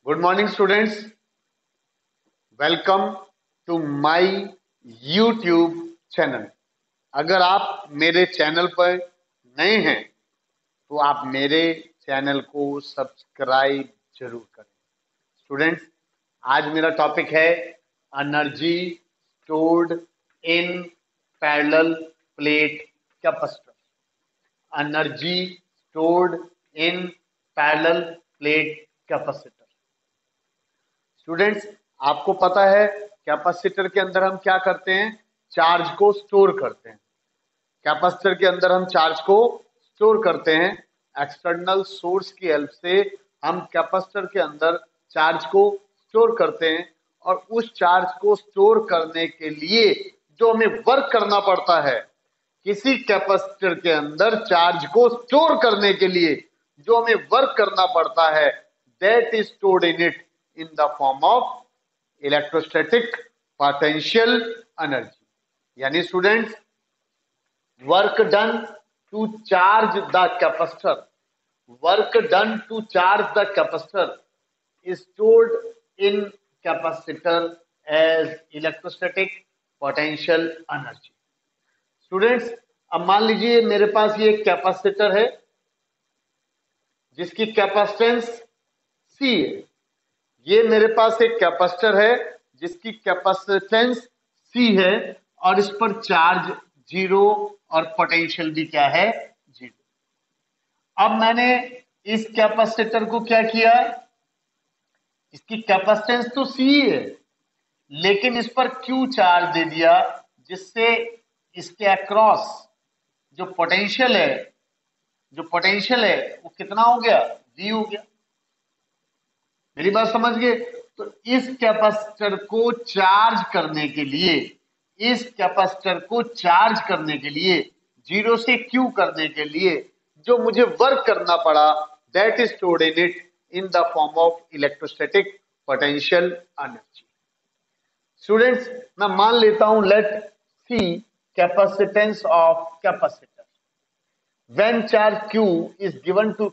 Good morning students, welcome to my YouTube channel. अगर आप मेरे चैनल पर नए हैं तो आप मेरे चैनल को सब्सक्राइब जरूर करें। स्टूडेंट्स, आज मेरा टॉपिक है energy stored in parallel plate capacitor. Energy stored in parallel plate capacitor. Students, आपको पता है कैपेसिटर के अंदर हम क्या करते हैं? चार्ज को स्टोर करते हैं। कैपेसिटर के अंदर हम चार्ज को स्टोर करते हैं। एक्सटर्नल सोर्स की हेल्प से हम कैपेसिटर के अंदर चार्ज को स्टोर करते हैं और उस चार्ज को स्टोर करने के लिए जो हमें वर्क करना पड़ता है, किसी कैपेसिटर के अंदर चार्ज को स्टोर करने के लिए जो हमें वर्क करना पड़ता है, that is stored in it in the form of electrostatic potential energy। यानी students, work done to charge the capacitor, work done to charge the capacitor is stored in capacitor as electrostatic potential energy। Students, अब मान लीजिए मेरे पास ये capacitor है जिसकी capacitance C है। ये मेरे पास एक कैपेसिटर है जिसकी कैपेसिटेंस C है और इस पर चार्ज 0 और पोटेंशियल भी क्या है? 0। अब मैंने इस कैपेसिटर को क्या किया? इसकी कैपेसिटेंस तो C है, लेकिन इस पर Q चार्ज दे दिया, जिससे इसके अक्रॉस जो पोटेंशियल है वो कितना हो गया? V हो गया। मेरी बात समझ गए? तो इस कैपेसिटर को चार्ज करने के लिए, 0 से Q करने के लिए जो मुझे वर्क करना पड़ा, that is stored in it in the form of electrostatic potential energy. Students, मैं मान लेता हूं, let see capacitance of capacitor. When charge Q is given to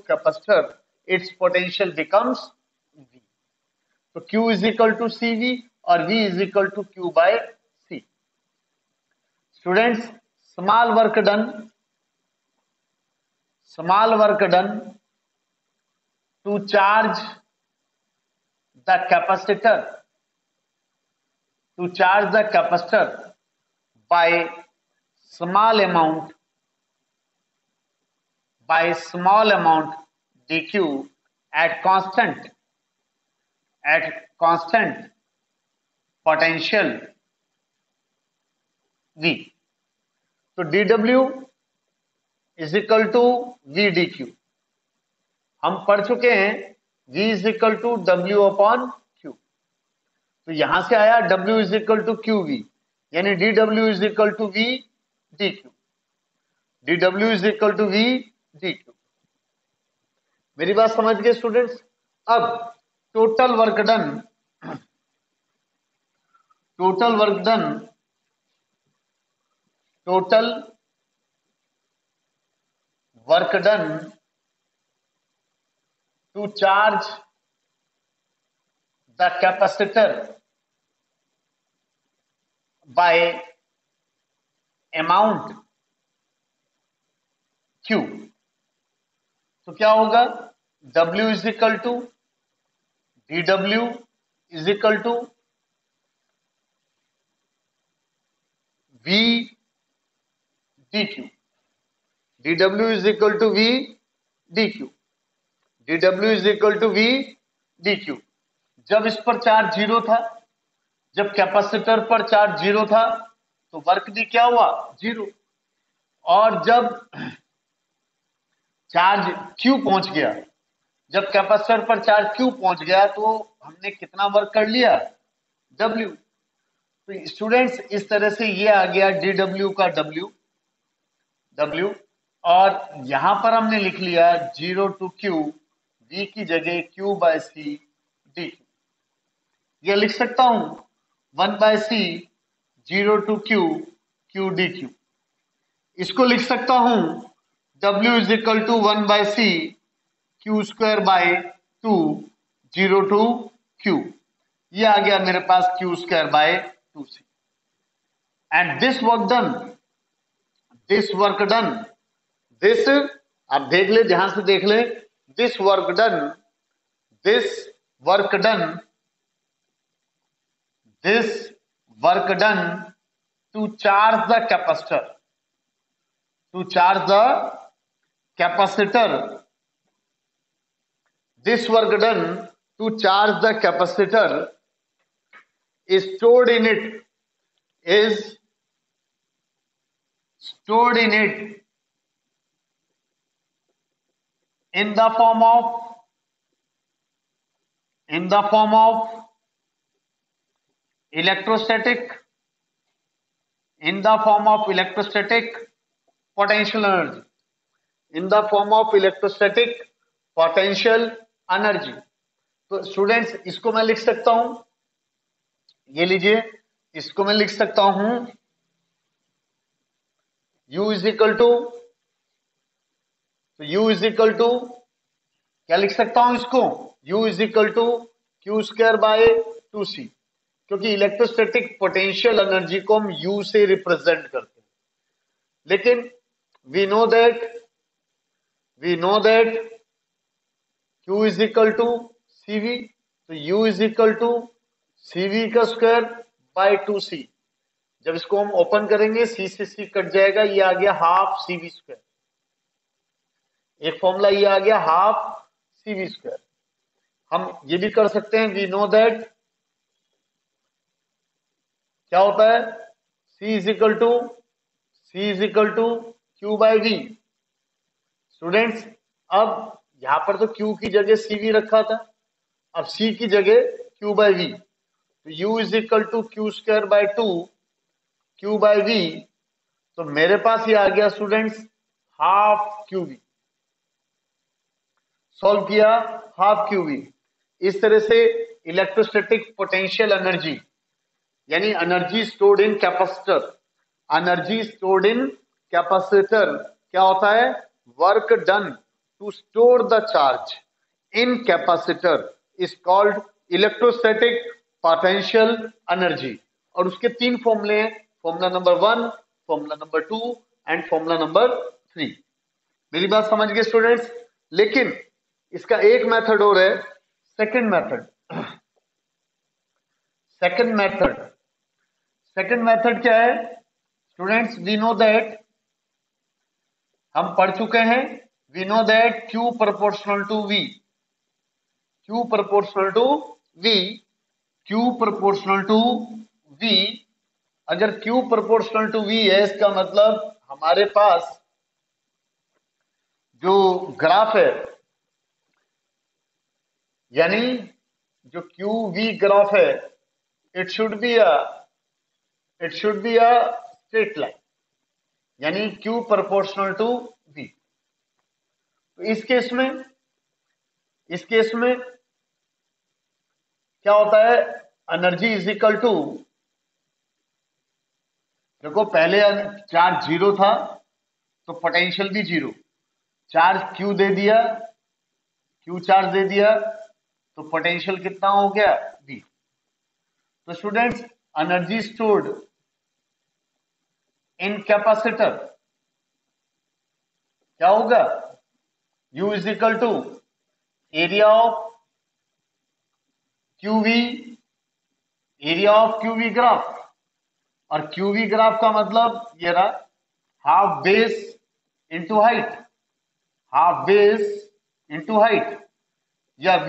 capacitor, its potential becomes V। तो Q is equal to CV और V is equal to Q by C। Students, small work done to charge the capacitor by small amount dq at constant potential V। तो dW is equal to V dq हम पढ़ चुके हैं। V is equal to W upon Q। तो यहां से आया W is equal to QV, यानी dW is equal to V dq। dW is equal to V dq। मेरी बात समझ गए स्टूडेंट्स? अब total work done to charge the capacitor by amount Q। तो क्या होगा? W is equal to dW is equal to V dq। dW is equal to V dq। dW is equal to V dq। जब इस पर charge 0 था, जब capacitor पर charge 0 था, तो वर्क भी क्या हुआ? 0। और जब चार्ज Q पहुंच गया, जब कैपेसिटर पर चार्ज Q पहुंच गया, तो हमने कितना वर्क कर लिया? W। तो स्टूडेंट्स, इस तरह से ये आ गया dW का W, और यहां पर हमने लिख लिया 0 to Q, V की जगह Q by C dQ। ये लिख सकता हूं 1 by C 0 to Q dQ। इसको लिख सकता हूं W is equal to 1 by C Q square by 2, 0 to Q, ये आ गया मेरे पास Q square by 2c। And this work done, this work done, this, आप देख ले, ध्यान से देख ले, this work done, this work done, this work done to charge the capacitor, to charge the capacitor, this work done to charge the capacitor is stored in it, is stored in it in the form of electrostatic, in the form of electrostatic potential energy, in the form of electrostatic potential energy। तो students इसको मैं लिख सकता हूं, ये लीजिए, इसको मैं लिख सकता हूं U इज इक्वल टू, तो U इज इक्वल टू क्या लिख सकता हूं इसको, U is equal to Q square by 2c, क्योंकि इलेक्ट्रोस्टैटिक पोटेंशियल एनर्जी को हम U से रिप्रेजेंट करते हैं। लेकिन we know that Q is equal to CV, तो U is equal to CV का स्क्वायर बाय 2c। जब इसको हम ओपन करेंगे C से C कट जाएगा, ये आ गया हाफ CV स्क्वायर, एक फॉर्मूला ये आ गया हाफ CV स्क्वायर। हम ये भी कर सकते हैं, वी नो दैट क्या होता है, C is equal to Q by V। Students अब यहां पर तो Q की जगह CV रखा था, अब C की जगह Q बाय V, तो U is equal to Q square by 2 Q by V, तो मेरे पास ये आ गया स्टूडेंट्स हाफ QV। सॉल्व किया, हाफ QV। इस तरह से इलेक्ट्रोस्टैटिक पोटेंशियल एनर्जी, यानी energy stored in capacitor, energy stored in capacitor क्या होता है, work done to store the charge in capacitor is called electrostatic potential energy. और उसके तीन फॉर्मूले हैं, formula number 1, formula number 2 and formula number 3। मेरी बात समझ गए स्टूडेंट्स? लेकिन इसका एक मेथड और है, सेकंड मेथड क्या है स्टूडेंट्स? वी नो दैट, हम पढ़ चुके हैं, we know that Q proportional to V, Q proportional to V, Q proportional to V। अगर Q प्रोपोर्शनल टू V है, इसका मतलब हमारे पास जो ग्राफ है, यानी जो QV ग्राफ है, it should be a straight line, यानी Q प्रोपोर्शनल टू V। तो इस केस में क्या होता है, एनर्जी इज इक्वल टू, देखो पहले चार्ज 0 था तो पोटेंशियल भी 0, चार्ज Q दे दिया, Q चार्ज दे दिया तो पोटेंशियल कितना हो गया, V। तो students energy stored in capacitor क्या होगा, U is equal to area of QV, area of QV graph, और QV ग्राफ का मतलब ये रहा, half base into height, half base into height, या V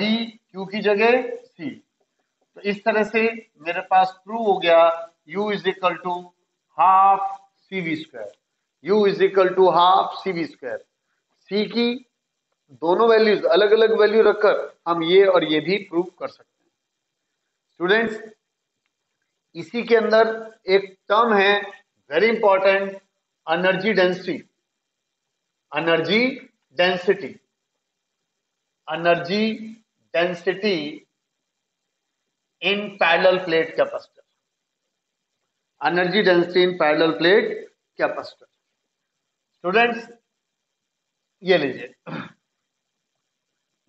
Q की जगह C। तो इस तरह से मेरे पास प्रूव हो गया U is equal to half CV square, U is equal to half CV square. C की दोनों वैल्यूज अलग अलग वैल्यू रखकर हम ये और ये भी प्रूव कर सकते हैं। स्टूडेंट्स इसी के अंदर एक टर्म है very important, energy density, energy density, energy density in parallel plate capacitor, energy density in parallel plate capacitor. Students ये लीजिए,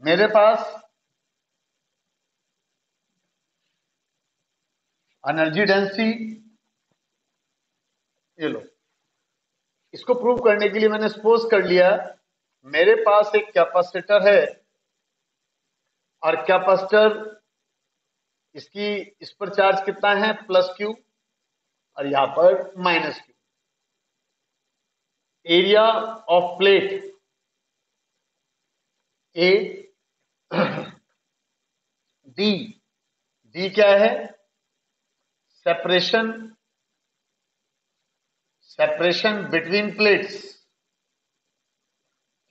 मेरे पास एनर्जी डेंसिटी, ये लो, इसको प्रूव करने के लिए मैंने सपोज कर लिया मेरे पास एक कैपेसिटर है और कैपेसिटर इसकी इस पर चार्ज कितना है प्लस क्यू और यहां पर minus Q. Area of plate A, D, D क्या है सेपरेशन, सेपरेशन बिटवीन प्लेट्स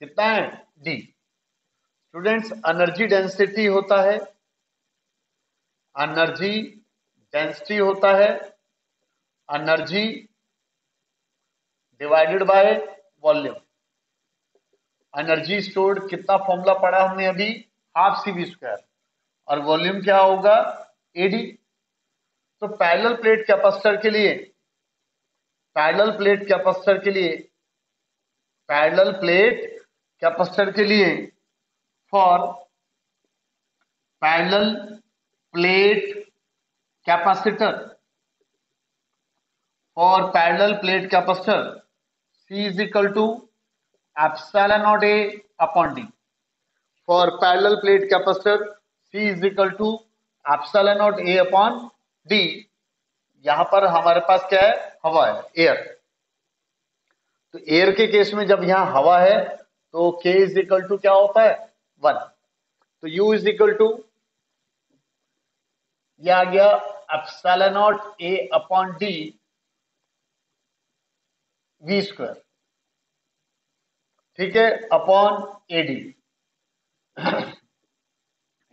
कितना है डी। स्टूडेंट्स एनर्जी डेंसिटी होता है, एनर्जी डेंसिटी होता है energy divided by volume. Energy stored कितना फॉर्मूला पढ़ा हमने अभी हाफ सी वी स्क्वायर और वॉल्यूम क्या होगा एडी। तो पैरेलल प्लेट कैपेसिटर के लिए, पैरेलल प्लेट कैपेसिटर के लिए, पैरेलल प्लेट कैपेसिटर के लिए for parallel plate capacitor, for parallel plate capacitor C is equal to epsilon naught A upon D. For parallel plate capacitor C is equal to epsilon naught A upon D. यहां पर हमारे पास क्या है हवा है air. तो air के case में जब यहां हवा है तो K इज इक्वल टू क्या होता है 1। तो U इज इक्वल टू यह आ गया epsilon naught A upon D V square, ठीक है, अपॉन एडी।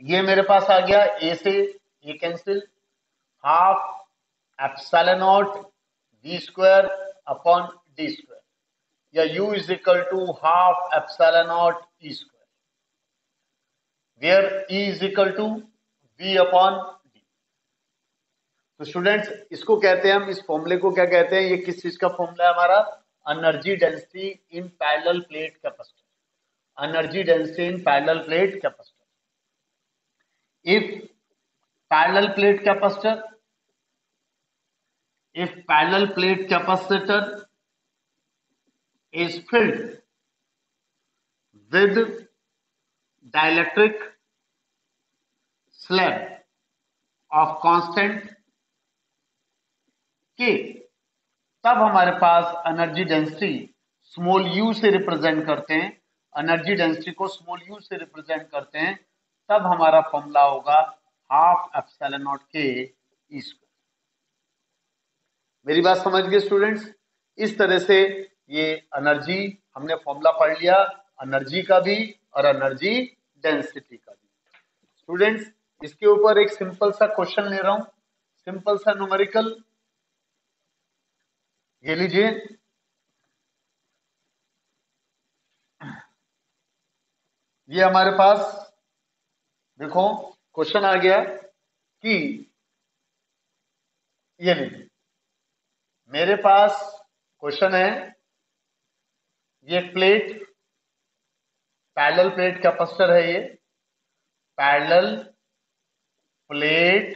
ये मेरे पास आ गया ए से A cancel, half epsilon naught V square upon D square, या U is equal to half epsilon naught E square, where E is equal to V upon D. तो students इसको कहते हैं हम, इस फॉर्मूले को क्या कहते हैं, ये किस चीज का फॉर्मूला है हमारा energy density in parallel plate capacitor, energy density in parallel plate capacitor. if parallel plate capacitor, if parallel plate capacitor is filled with dielectric slab of constant K, तब हमारे पास एनर्जी डेंसिटी स्मॉल यू से represent करते हैं, energy density को small you से represent करते हैं, तब हमारा फॉर्मूला होगा हाफ एप्सिलॉन नॉट के ई स्क्वायर। मेरी बात समझ गए स्टूडेंट्स? इस तरह से ये एनर्जी हमने फॉर्मूला पढ़ लिया, एनर्जी का भी और एनर्जी डेंसिटी का भी। स्टूडेंट्स इसके ऊपर एक सिंपल सा क्वेश्चन ले रहा हूं, सिंपल सा न्यूमेरिकल, ये लीजिए। ये हमारे पास देखो क्वेश्चन आ गया कि ये लीजिए, मेरे पास क्वेश्चन है, ये प्लेट पैरेलल प्लेट कैपेसिटर है, ये पैरेलल प्लेट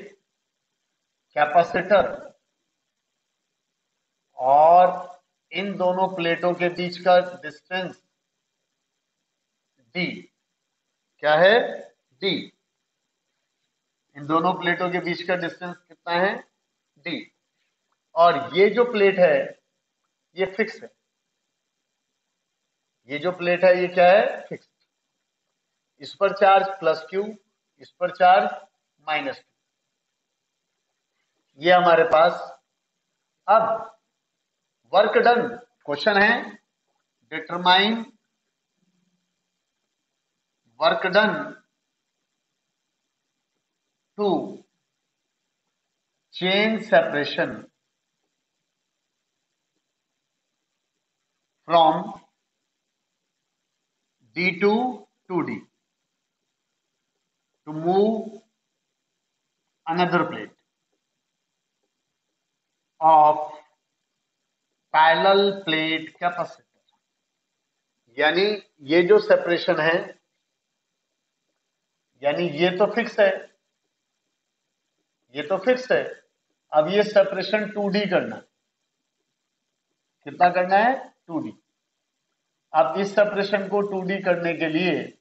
कैपेसिटर, और इन दोनों प्लेटों के बीच का डिस्टेंस d क्या है d, इन दोनों प्लेटों के बीच का डिस्टेंस कितना है d, और ये जो प्लेट है ये फिक्स है, ये जो प्लेट है ये क्या है फिक्स, इस पर चार्ज प्लस क्यू, इस पर चार्ज माइनस क्यू, ये हमारे पास। अब वर्क डन, क्वेश्चन है determine work done to chain separation from D2 to D to move another plate of parallel plate capacitor. यानी ये जो सेपरेशन है यानी ये तो फिक्स है, ये तो फिक्स है। अब ये सेपरेशन 2D करना है। कितना करना है? 2D। अब इस सेपरेशन को 2D करने के लिए,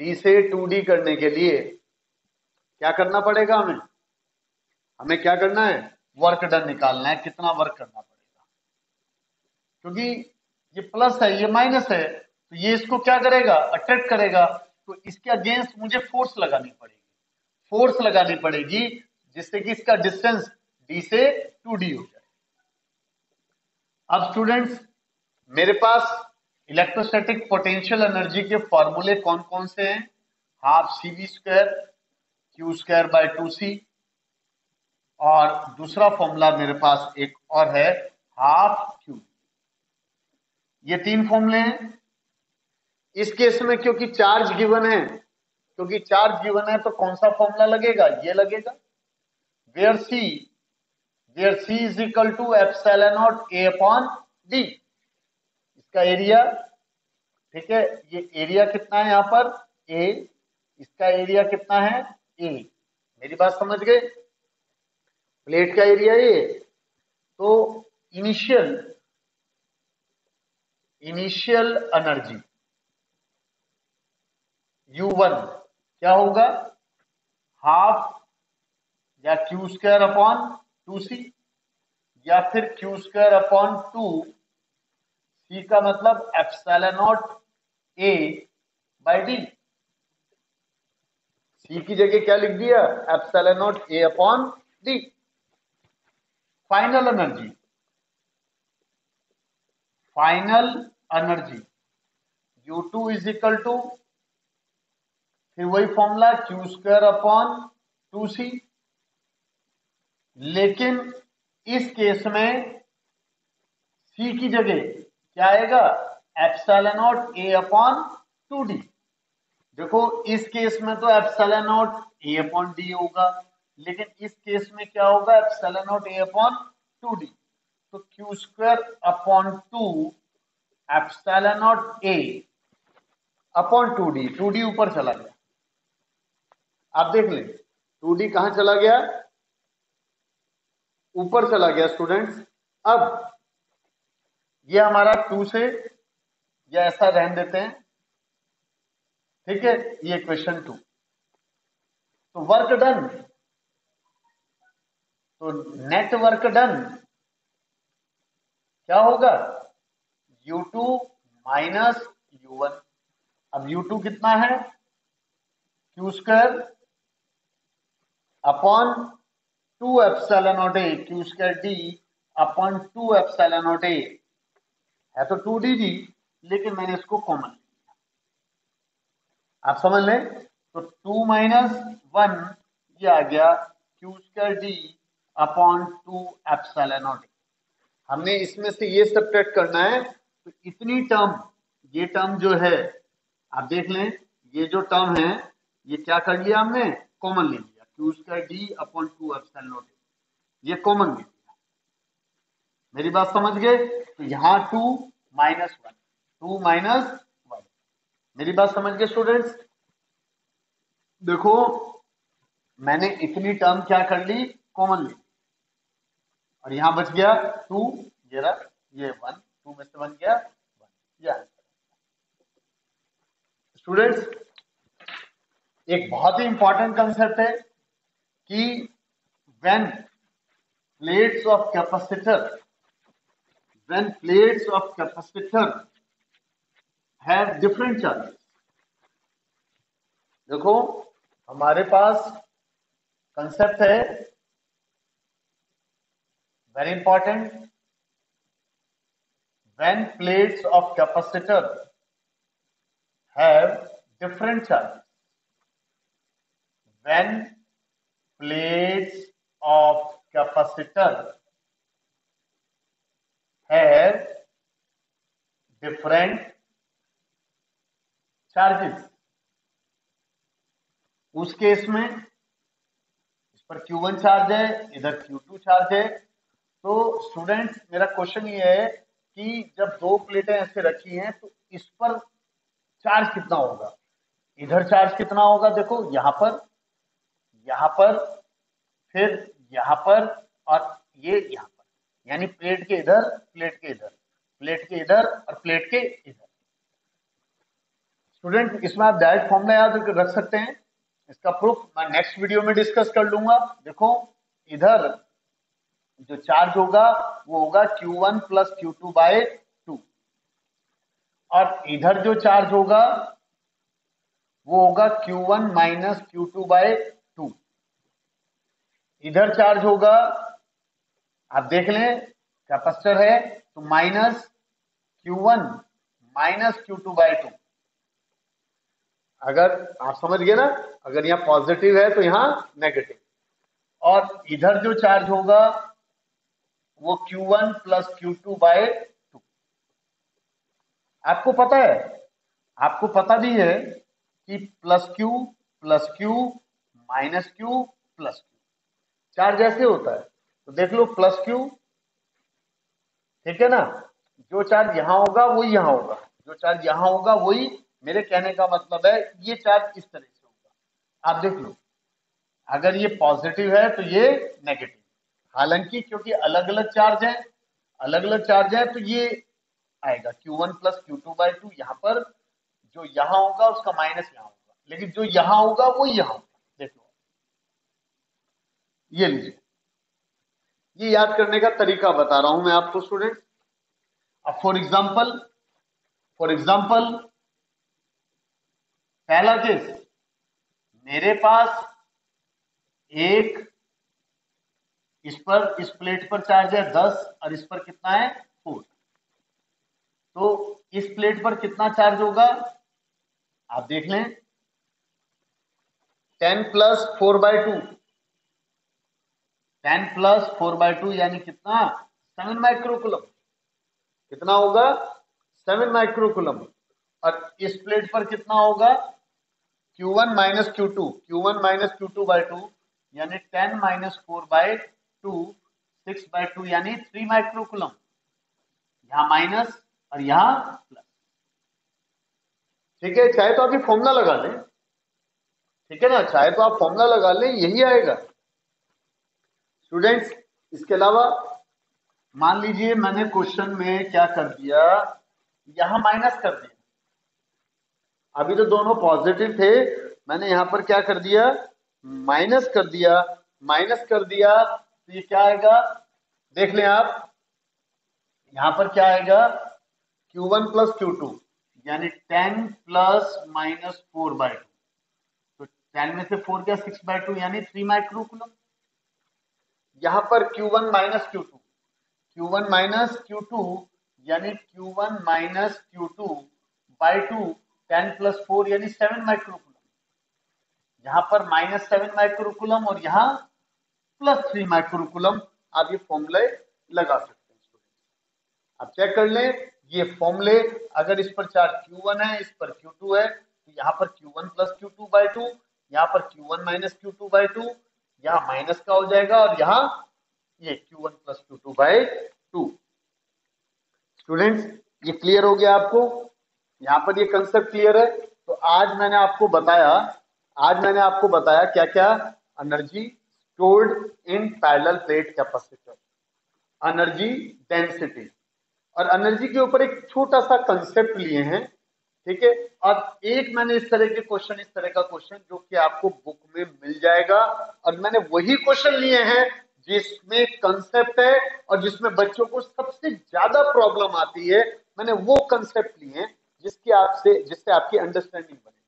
D से 2D करने के लिए क्या करना पड़ेगा हमें? हमें क्या करना है? वर्क डन निकालना है, कितना वर्क करना पड़ेगा। क्योंकि ये प्लस है, ये माइनस है, तो ये इसको क्या करेगा? अट्रैक्ट करेगा। तो इसके अगेंस्ट मुझे फोर्स लगानी पड़ेगी, फोर्स लगानी पड़ेगी जिससे कि इसका डिस्टेंस D से 2D हो जाए। अब स्टूडेंट्स, मेरे पास इलेक्ट्रोस्टैटिक पोटेंशियल एनर्जी के फॉर्मूले कौन कौन से हैं? हाफ CV² Q²/2C, और दूसरा फॉर्मूला मेरे पास एक और है, हाफ Q। ये 3 फॉर्मूले हैं। इस केस में क्योंकि चार्ज गिवन है, तो कौन सा फॉर्मूला लगेगा? ये लगेगा, where C is equal to ε0 A/D। इसका एरिया, ठीक है, ये एरिया कितना है यहां पर? A। इसका एरिया कितना है? A। मेरी बात समझ गए? प्लेट का एरिया A। तो इनिशियल एनर्जी U1 क्या होगा? हाफ या Q²/2C, या फिर Q²/2। C का मतलब ε0 A/D। C की जगह क्या लिख दिया? ε0 A/D। Final energy U2 is equal to, फिर वही फॉर्मूला Q²/2C। लेकिन इस केस में C की जगह क्या आएगा? ε0 A/2D। देखो, इस केस में तो ε0 A/D होगा, लेकिन इस केस में क्या होगा? ε0 A/2D। तो Q²/2 ε0 A/2D, 2D ऊपर चला गया। आप देख लें, 2D कहां चला गया? ऊपर चला गया स्टूडेंट्स। अब ये हमारा 2 से, या ऐसा रहने देते हैं, ठीक है, ये क्वेश्चन 2। तो वर्क डन, तो नेट वर्क डन क्या होगा? U2 minus U1। अब U2 कितना है? Q²/2 ε0 A, Q²D/2 ε0 A है तो 2D, लेकिन मैंने इसको कॉमन लिया। आप समझ लें, तो 2 - 1 ये आ गया Q²D/2 ε0 A। हमने इसमें से ये सब्ट्रैक्ट करना है, तो इतनी टर्म, ये टर्म जो है, आप देख लें, ये जो टर्म है, ये क्या कर लिया हमने? कॉमन ले लिया, Q²D/2 ε0 A, ये कॉमन ले लिया। मेरी बात समझ गए? तो यहां 2 - 1, 2 - 1। मेरी बात समझ गए स्टूडेंट्स? देखो, मैंने इतनी टर्म क्या कर ली? कॉमन ली, और यहां बच गया 2, ये 1, 2 में से बन गया 1, ये आंसर। स्टूडेंट्स, एक बहुत ही इंपॉर्टेंट कंसेप्ट है कि when plates of capacitor have different charges. देखो, हमारे पास कंसेप्ट है, very important, when plates of capacitor have different charges, when plates of capacitor have different charges, उस केस में इस पर Q1 चार्ज है, इधर Q2 चार्ज है। तो स्टूडेंट्स, मेरा क्वेश्चन ये है कि जब दो प्लेटें ऐसे रखी हैं, तो इस पर चार्ज कितना होगा? इधर चार्ज कितना होगा, देखो यहाँ पर, फिर यहाँ पर, और ये यहाँ पर, यानी प्लेट के इधर, प्लेट के इधर, प्लेट के इधर और प्लेट के इधर। स्टूडेंट इसमें आप डायरेक्ट फॉर्मूला याद रख सकते हैं। इसका प्रूफ मैं नेक्स्ट वीडियो में डिस्कस कर लूंगा। देखो इधर जो चार्ज होगा वो होगा Q1 प्लस Q2 बाय 2, और इधर जो चार्ज होगा वो होगा Q1 माइनस Q2 बाय 2। इधर चार्ज होगा, आप देख लें कैपेसिटर है तो minus Q1 minus Q2 by 2। अगर आप समझ गए ना, अगर यहाँ पॉजिटिव है तो यहाँ नेगेटिव, और इधर जो चार्ज होगा वो Q1 प्लस Q2 बाय 2। आपको पता है, आपको पता भी है कि plus Q minus Q plus Q charge ऐसे होता है। तो देख लो प्लस Q, ठीक है ना, जो चार्ज यहां होगा वही यहां होगा, जो चार्ज यहां होगा वही, मेरे कहने का मतलब है ये चार्ज इस तरह से होगा। आप देख लो, अगर ये पॉजिटिव है तो ये नेगेटिव, हालांकि क्योंकि अलग अलग चार्ज है, अलग अलग चार्ज है, तो ये आएगा Q1 प्लस Q2 बाय 2। यहाँ पर जो यहाँ होगा उसका माइनस यहाँ होगा, लेकिन जो यहाँ होगा वो यहाँ होगा। देख लो, ये लीजिए, ये याद करने का तरीका बता रहा हूं मैं आपको स्टूडेंट। अब फॉर एग्जाम्पल पहला केस, मेरे पास एक, इस प्लेट पर चार्ज है 10 और इस पर कितना है 4। तो इस प्लेट पर कितना चार्ज होगा आप देख लें, 10 प्लस 4 बाय 2, 10 प्लस 4 बाय 2 यानी कितना 7 माइक्रोकूलम। कितना होगा 7 माइक्रोकूलम। और इस प्लेट पर कितना होगा Q1 माइनस Q2 बाय 2 यानी 10 माइनस 4 बाय 2, 6 बाय 2 यानी 3 माइक्रोकूलम। यहां माइनस और यहां प्लस, ठीक है। चाहे तो आप ये फॉर्मूला लगा लें, ठीक है ना, चाहे तो आप फॉर्मूला लगा लें, यही आएगा स्टूडेंट्स। इसके अलावा मान लीजिए मैंने क्वेश्चन में क्या कर दिया, यहां माइनस कर दिया, अभी तो दोनों पॉजिटिव थे, मैंने यहां पर क्या कर दिया माइनस कर दिया, तो ये क्या आएगा देख लें आप, यहां पर क्या आएगा Q1 प्लस Q2 यानी 10 प्लस माइनस 4 बाय 2। तो 10 में से 4 क्या 6 बाय 2 यानी 3 माइक्रोकूलम। यहां पर Q1 माइनस Q2 यानी Q1 minus Q2 by 2, 10 plus 4 यानी 7 माइक्रोकूलम। यहां पर माइनस 7 माइक्रोकूलम और यहां प्लस 3 माइक्रोकूलम। आप ये फॉर्मूले लगा सकते हैं। आप चेक कर लें ये फॉर्मूले, अगर इस पर चार्ज Q1 है, इस पर Q2 है, तो यहाँ पर Q1 प्लस Q2 बाय 2, यहाँ पर Q1 माइनस Q2 बाय 2, यहाँ माइनस का हो जाएगा, और यहाँ ये Q1 plus Q2 by 2। Students ये क्लियर हो गया आपको, यहाँ पर ये कंसेप्ट क्लियर है। तो आज मैंने आपको बताया क्या क्या, energy stored in parallel plate capacitor, energy density, और एनर्जी के ऊपर एक छोटा सा कंसेप्ट लिए हैं, ठीक है। और एक मैंने इस तरह का क्वेश्चन जो कि आपको बुक में मिल जाएगा, और मैंने वही क्वेश्चन लिए हैं जिसमें कंसेप्ट है और जिसमें बच्चों को सबसे ज्यादा प्रॉब्लम आती है, मैंने वो कंसेप्ट लिए हैं जिससे आपकी अंडरस्टैंडिंग बने।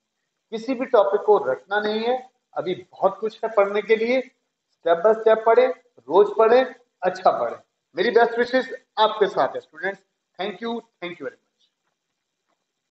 किसी भी टॉपिक को रटना नहीं है, अभी बहुत कुछ है पढ़ने के लिए, स्टेप बाय स्टेप पढ़े, रोज पढ़े, अच्छा पढ़े। मेरी बेस्ट विशेष आपके साथ है students. Thank you very much.